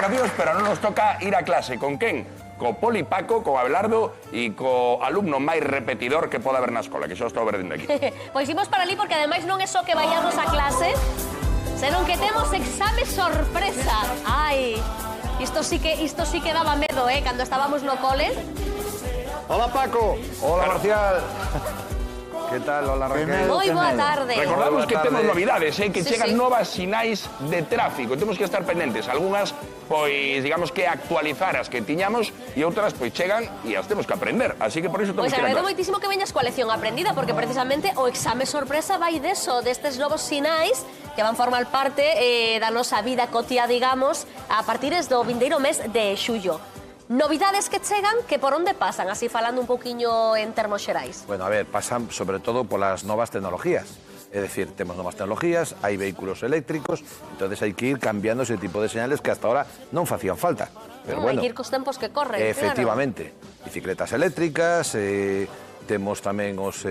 vacacións, pero non nos toca ir a clase. Con quen? Co Poli Paco, co Abelardo e co alumno máis repetidor que pode haber na escola, que xa estou verdendo aquí. Pois imos para ali porque ademais non é só que vayamos a clase, senón que temos exame sorpresa. Ai, isto sí que daba medo, cando estábamos no cole. Hola, Paco. Hola, Marcial. ¿Qué tal? Hola, Raquel. Moi boa tarde. Recordamos que temos novidades, que Sí, chegan sí. novas sinais de tráfico. Temos que estar pendentes. Algunhas, pois, digamos que actualizar as que tiñamos e outras, pois, chegan e as temos que aprender. Así que por iso temos Pois que ir a agradezo clase. moitísimo que veñas coa lección aprendida, porque precisamente o exame sorpresa vai deso, destes novos sinais que van formar parte da nosa vida cotiá, digamos, a partir do vindeiro mes de xullo. Novidades que chegan, que por onde pasan, así falando un poquinho en termos xerais. Bueno, a ver, pasan sobre todo por las nuevas tecnologías. Es decir, tenemos nuevas tecnologías, hay vehículos eléctricos, entonces hay que ir cambiando ese tipo de señales que hasta ahora no hacían falta. Pero bueno, hai que ir cos tempos que corren, efectivamente, bicicletas eléctricas, tenemos también os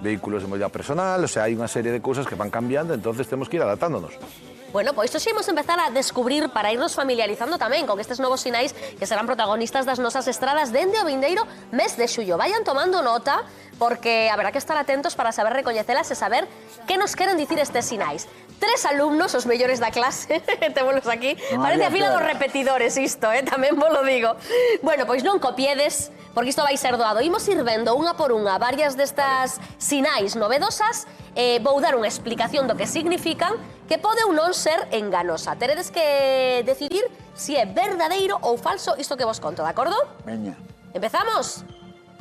vehículos de movilidad personal, o sea, hay una serie de cosas que van cambiando, entonces tenemos que ir adaptándonos. Bueno, pois hoxe imos empezar a descubrir para irnos familiarizando tamén con estes novos sinais que serán protagonistas das nosas estradas dende o vindeiro mes de xullo. Vayan tomando nota porque haberá que estar atentos para saber recoñecelas e saber que nos queren dicir estes sinais. 3 alumnos, os mellores da clase, témolos aquí. Parece a fila dos repetidores isto, tamén vos lo digo. Bueno, pois non copiedes, porque isto vai ser doado. Imos ir vendo unha por unha varias destas sinais novedosas. Vou dar unha explicación do que significan, que pode ou non ser enganosa. Teredes que decidir se é verdadeiro ou falso isto que vos conto, de acordo? Veña. Empezamos?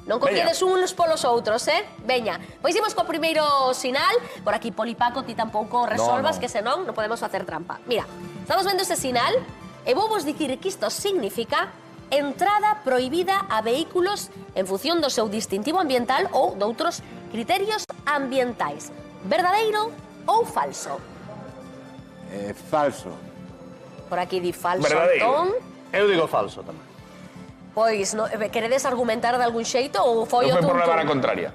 Non copiedes uns polos outros, Veña. Pois imos co primeiro sinal. Por aquí, Poli Paco, ti tampouco resolvas, No. que senón non podemos facer trampa. Mira, estamos vendo ese sinal e vou vos dicir que isto significa entrada prohibida a vehículos en función do seu distintivo ambiental ou doutros criterios ambientais. Verdadeiro ou falso? Falso. Por aquí di falso, Verdadeiro. Antón. Eu digo falso tamén. Pois, queredes argumentar de algún xeito ou foi Non o foi por levar a tum-tum? contraria.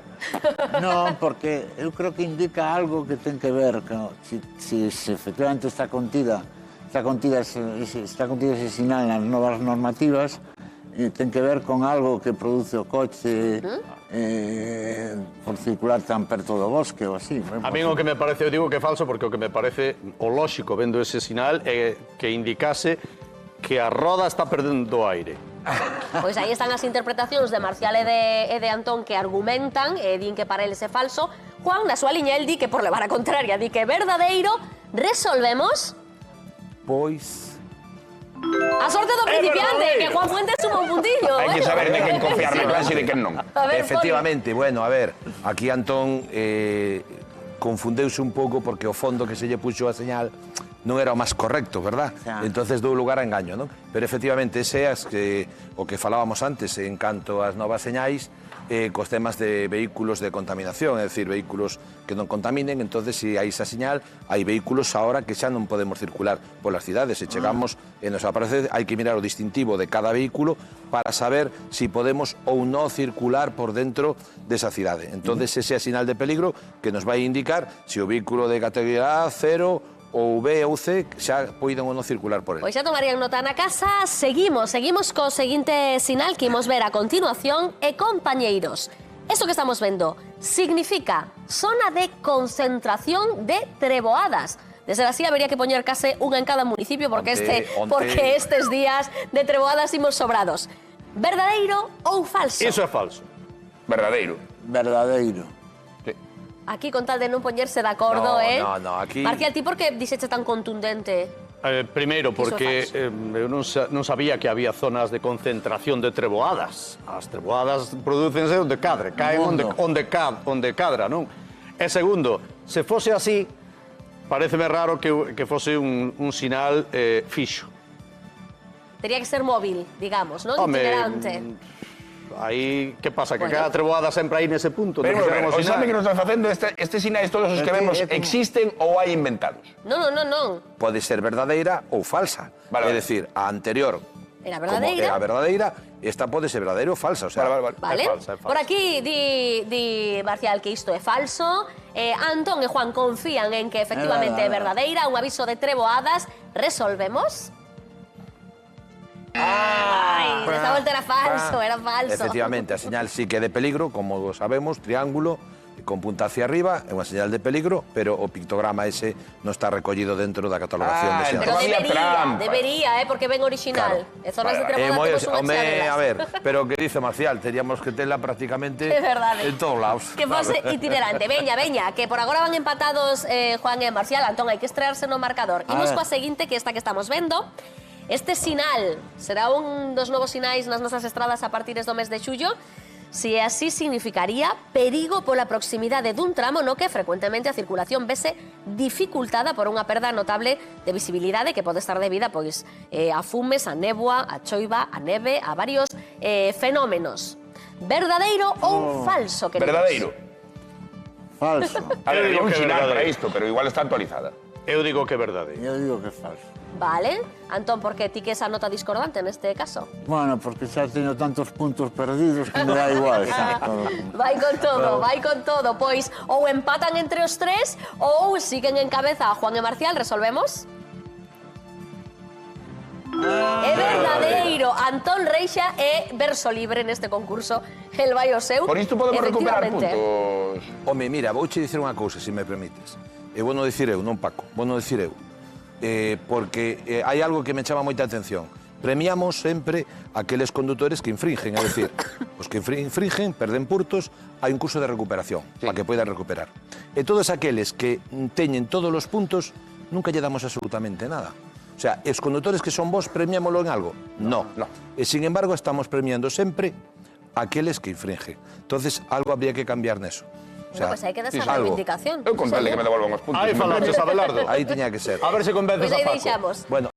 Non, porque eu creo que indica algo que ten que ver con si efectivamente está contida ese sinal nas novas normativas, ten que ver con algo que produce o coche por circular tan perto do bosque ou así. A min o que me parece, eu digo que é falso porque o que me parece o lóxico vendo ese sinal é que indicase que a roda está perdendo aire. Pois aí están as interpretacións de Marcial e de Antón que argumentan e din que para eles é falso. Juan, na súa liña, el di que por levar a contraria, di que é verdadeiro. Resolvemos Pois... a sorte do principiante, que Juan Fuentes suma un puntillo. Hai que saber de quen confiar na clase e de quen non. A ver, Efectivamente, bueno, a ver, aquí Antón confundeuse un pouco porque o fondo que se lle puxo a señal non era o máis correcto, verdad? Xa. Entonces dou lugar a engaño, non? Pero efectivamente ese é o que falábamos antes en canto ás novas señais cos temas de vehículos de contaminación, é dicir, vehículos que non contaminen, entonces se hai esa señal, hai vehículos ahora que xa non podemos circular polas cidades, se chegamos e nos aparece, hai que mirar o distintivo de cada vehículo para saber si podemos ou non circular por dentro desa cidade. Entonces ese é a sinal de peligro que nos vai indicar se o vehículo de categoría A, 0 ou B ou C xa poiden ou non circular por ele. Pois xa tomarían nota na casa. Seguimos co seguinte sinal que imos ver a continuación. E compañeiros, esto que estamos vendo significa zona de concentración de treboadas. De ser así, habería que poñer case unha en cada municipio porque estes días de treboadas imos sobrados. Verdadeiro ou falso? Iso é falso. Verdadeiro. Verdadeiro. Aquí con tal de non poñerse de acordo, No, aquí... Marcial, ti por que dixeche tan contundente? Primeiro, porque Iso é eu non sabía que había zonas de concentración de treboadas. As treboadas prodúcense onde cadre, caen onde cadra, non? E segundo, se fose así, pareceme raro que fose un sinal fixo. Tería que ser móvil, digamos, non? Home, Itinerante. Aí, que pasa? Que Bueno. cada treboada sempre aí nese punto. Pero, o non exame que nos estás facendo, estes sinais todos os que vemos, existen ou hai inventados? Non. Pode ser verdadeira ou falsa. Vale, É vale. dicir, a anterior Era como verdadeira. é a verdadeira, esta pode ser verdadeira ou falsa. O sea, Vale. É falsa. Por aquí di Marcial que isto é falso. Antón e Juan confían en que efectivamente é verdadeira. Un aviso de treboadas. Resolvemos. esta vuelta era falso, era falso. Efectivamente, a señal sí que é de peligro, como sabemos, triángulo, con punta hacia arriba, é unha señal de peligro, pero o pictograma ese non está recollido dentro da catalogación de señal. Pero Había trampas. debería, porque ven original. Claro. En zonas de Vale, Treboada temos unha Home, chanelas. a ver, pero que dice Marcial, teríamos que tela prácticamente É verdade. en todos lados. Que fose itinerante. Veña, que por agora van empatados Juan e Marcial. Antón, hai que estrearse no marcador. Imos ver. coa seguinte, que esta que estamos vendo. Este sinal será un dos novos sinais nas nosas estradas a partir do mes de xullo. Si é así, significaría perigo pola proximidade dun tramo no que frecuentemente a circulación vese dificultada por unha perda notable de visibilidade que pode estar debida pois, a fumes, a néboa, a choiva, a neve, a varios fenómenos. Verdadeiro ou falso, queridos? Verdadeiro. Falso. A ver, Eu digo había un que sinal verdadeiro. para isto, pero igual está actualizada. Eu digo que é verdadeiro. Yo digo que es falso. Vale. Antón, por que ti que esa nota discordante neste caso? Bueno, porque xa teño tantos puntos perdidos que me da igual. xa, todo. Vai con todo. Pois ou empatan entre os tres ou siguen en cabeza a Juan e Marcial. Resolvemos? É verdadeiro. Antón Reixa é verso libre neste concurso. El vai o seu. Por isto podemos recuperar Efectivamente. puntos. Home, mira, vouche dicir unha cousa, se me permites. E vou non dicir eu, non Paco, vou non dicir eu. Porque hai algo que me chama moita atención. Premiamos sempre aqueles condutores que infringen, é dicir, os que infringen, perden puntos, hai un curso de recuperación, para que poidan recuperar. E todos aqueles que teñen todos os puntos, nunca lle damos absolutamente nada. O sea, os condutores que son vos, premiámoslo en algo? No. E, sin embargo, estamos premiando sempre aqueles que infringen. Entonces, algo habría que cambiar neso. O sea, Pois hai que dar esa algo. reivindicación. Eu con tal de que me devolvan os puntos. Aí falaches, Abelardo. Aí tiña que ser. A ver se convences Pois a aí Paco. deixamos. Bueno,